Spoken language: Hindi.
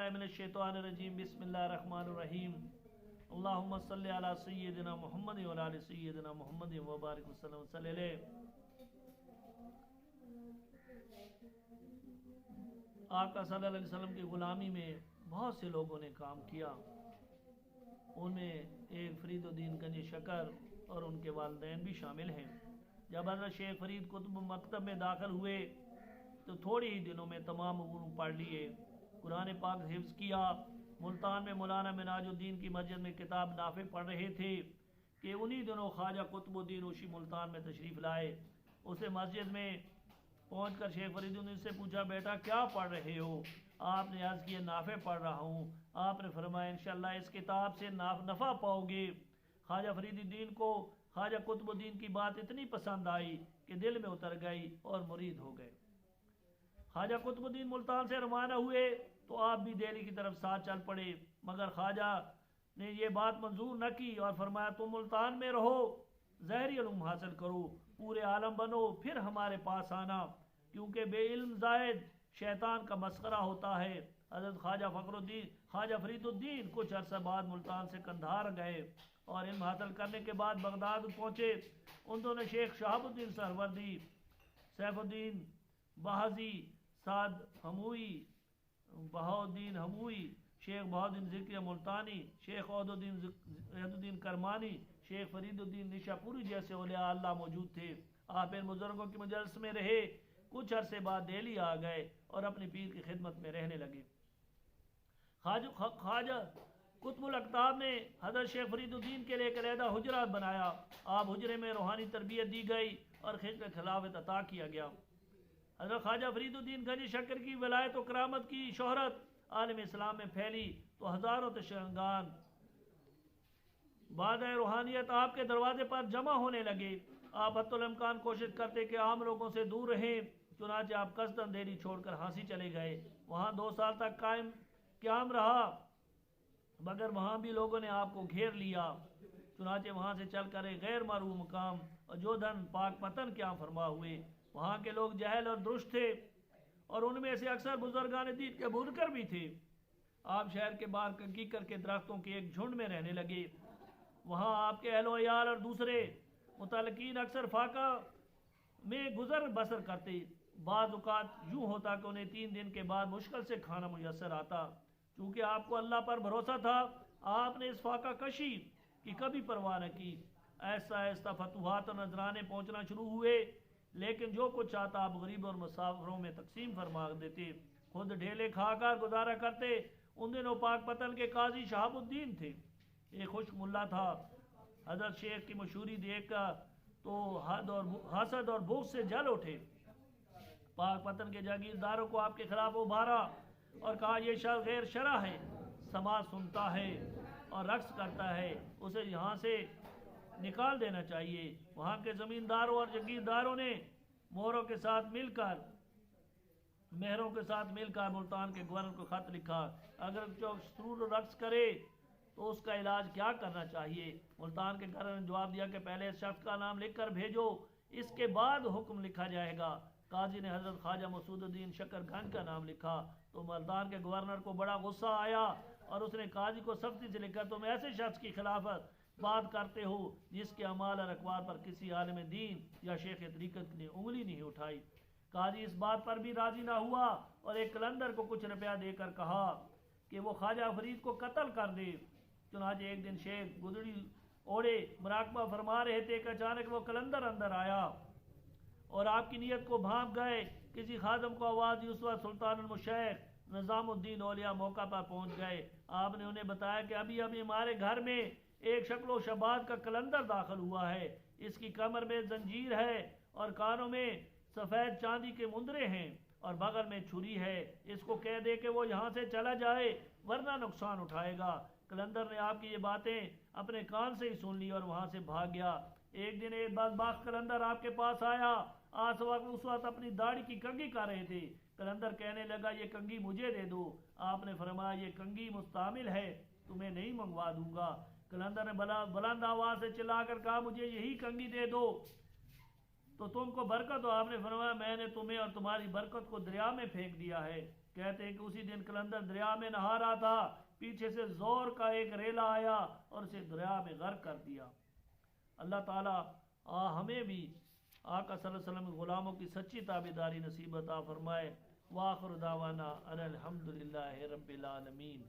बिल्लाहि मिनश शैतानिर रजीम बिस्मिल्लाहिर रहमानिर रहीम अल्लाहुम्मा सल्लि अला सय्यिदिना मुहम्मद व अला आलि सय्यिदिना मुहम्मद व बारिक वसल्लम सल्लल्लाहु। आका सल्लल्लाहु अलैहि वसल्लम की ग़ुलामी में बहुत से लोगों ने काम किया। उनमें एक फरीदुद्दीन गंज शकर और उनके वालिदैन भी शामिल हैं। जब हज़रत शेख फरीद कुतुब मकतब में दाखिल हुए तो थोड़े ही दिनों में तमाम उलूम पढ़ लिए, कुरान पाक हिफ्ज़ किया। मुल्तान में मौलाना मिनाजुद्दीन की मस्जिद में किताब नाफे पढ़ रहे थे कि उन्हीं दिनों ख्वाजा कुतुबुद्दीन उसी मुल्तान में तशरीफ़ लाए। उसे मस्जिद में पहुँच कर शेख फरीदुद्दीन से पूछा, बेटा क्या पढ़ रहे हो? आपने अर्ज़ किया, नाफे पढ़ रहा हूँ। आपने फरमाया, इंशाअल्लाह इस किताब से नफ़ा पाओगे। ख्वाजा फरीदुद्दीन को ख्वाजा कुतुबुद्दीन की बात इतनी पसंद आई कि दिल में उतर गई और मुरीद हो गए। ख्वाजा कुतुबुद्दीन मुल्तान से रवाना हुए तो आप भी दिल्ली की तरफ साथ चल पड़े, मगर ख्वाजा ने यह बात मंजूर न की और फरमाया, तुम मुल्तान में रहो, ज़हरी इल्म हासिल करो, पूरे आलम बनो, फिर हमारे पास आना, क्योंकि बेइल्म ज़ायद शैतान का मस्खरा होता है। हज़रत ख्वाजा फरीदुद्दीन कुछ अरसा बाद मुल्तान से कंधार गए और इल्म हासिल करने के बाद बगदाद पहुँचे। उन्होंने शेख शहाबुद्दीन सहरवर्दी, सैफुद्दीन बहाजी, साद हमूई, बहाउद्दीन हमूई, शेख बहाउद्दीन ज़िक्रिया मुल्तानी, शेख औदुद्दीन करमानी, शेख फरीदुद्दीन निशापुरी जैसे औलिया अल्लाह मौजूद थे। आप इन बुजुर्गों की मजलिस में रहे। कुछ अरसे बाद दिल्ली आ गए और अपने पीर की खिदमत में रहने लगे। ख्वाजा कुतुबुल अक़ताब ने हज़रत शेख फरीदुद्दीन के लिए एक अलहदा हुजरा बनाया। आप हुजरे में रूहानी तरबियत दी गई और खिलाफत अता किया गया। हज़रत ख्वाजा फरीदुद्दीन गंज शकर की वलायत और करामत की शोहरत आलम इस्लाम में फैली तो हज़ारों तशंगान बाद रूहानियत आपके दरवाजे पर जमा होने लगे। आप हत्तुल इम्कान कोशिश करते कि आम लोगों से दूर रहें, चुनांचे आप कसदन देरी छोड़कर हाँसी चले गए। वहाँ 2 साल तक क़याम रहा, मगर वहाँ भी लोगों ने आपको घेर लिया। चुनांचे वहाँ से चलकर एक गैर मारूफ मुकाम और जोधन पाक पतन क्या फरमा हुए। वहाँ के लोग जहल और दुरुस्त थे और उनमें से अक्सर बुजुर्गान दीन के बुनकर भी थे। आप शहर के बाहर कीकर के दरख्तों के एक झुंड में रहने लगे। वहाँ आपके अहलो यार और दूसरे मुतल्लिकीन अक्सर फाका में गुजर बसर करते। बाद औक़ात यूँ होता कि उन्हें 3 दिन के बाद मुश्किल से खाना मुयस्सर आता। चूँकि आपको अल्लाह पर भरोसा था, आपने इस फाका कशी की कभी परवाह न की। ऐसा ऐसा फतुहात और नजराने पहुँचना शुरू हुए, लेकिन जो कुछ आता आप गरीब और मुसाफिरों में तकसीम फरमा देते। खुद ढेले खाकर गुजारा करते। उन दिनों पाक पतन के काजी शहाबुद्दीन थे। एक खुश्क मुल्ला था। हज़रत शेख की मशहूरी देखकर तो हसद और भूख से जल उठे। पाक पतन के जागीरदारों को आपके खिलाफ उभारा और कहा, यह शख्स गैर शरअ है, समाज सुनता है और रक्स करता है, उसे यहाँ से निकाल देना चाहिए। वहाँ के ज़मींदारों और जागीरदारों ने मेहरों के साथ मिलकर मुल्तान के गवर्नर को खत लिखा। अगर जो सुरूर रक्स करे तो उसका इलाज क्या करना चाहिए। मुल्तान के गवर्नर ने जवाब दिया कि पहले इस शख्स का नाम लिख कर भेजो, इसके बाद हुक्म लिखा जाएगा। काजी ने हज़रत ख्वाजा मसूदुद्दीन शकर गंज का नाम लिखा तो मुल्तान के गवर्नर को बड़ा गुस्सा आया और उसने काजी को सख्ती से लिखा, तुम ऐसे शख्स की खिलाफत बात करते हो जिसके अमाल और अखबार पर किसी आलिम दीन या शेख तरीक़त ने उंगली नहीं उठाई। काजी इस बात पर भी राजी ना हुआ और एक कलंदर को कुछ रुपया देकर कहा कि वो ख्वाजा फरीद को कत्ल कर दे। चुनांचे एक दिन शेख गुदड़ी ओढ़े मुराकबा फरमा रहे थे कि अचानक वो कलंदर अंदर आया और आपकी नीयत को भांप गए। किसी खादम को आवाज़ दी। उस वक्त सुल्तानुल मुशैख निज़ामुद्दीन औलिया मौका पर पहुंच गए। आपने उन्हें बताया कि अभी हमारे घर में एक शक्लो शबाद का कलंदर दाखिल हुआ है। इसकी कमर में जंजीर है और कानों में सफ़ेद चांदी के मुंदरे हैं और बगल में छुरी है। इसको कह दे कि वो यहाँ से चला जाए वरना नुकसान उठाएगा। कलंदर ने आपकी ये बातें अपने कान से ही सुन ली और वहाँ से भाग गया। एक दिन एक बदबख्त कलंदर आपके पास आया। उस वक्त अपनी दाढ़ी की कंघी कर रहे थे। कलंदर कहने लगा, ये कंघी मुझे दे दो। आपने फरमाया, ये कंघी मुस्तामिल है, तुम्हें नहीं मंगवा दूंगा। कलंदर ने बुलंद आवाज से चिल्लाकर कहा, मुझे यही कंघी दे दो तो तुमको बरकत हो। आपने फरमाया, मैंने तुम्हें और तुम्हारी बरकत को दरिया में फेंक दिया है। कहते हैं कि उसी दिन कलंदर दरिया में नहा रहा था, पीछे से जोर का एक रेला आया और उसे दरिया में गर्क कर दिया। अल्लाह ताला हमें भी आका सल्लल्लाहु अलैहि वसल्लम के गुलामों की सच्ची ताबेदारी नसीब अता फरमाए। वाखिर दावाना अनिल हम्दुलिल्लाहि रब्बिल आलमीन।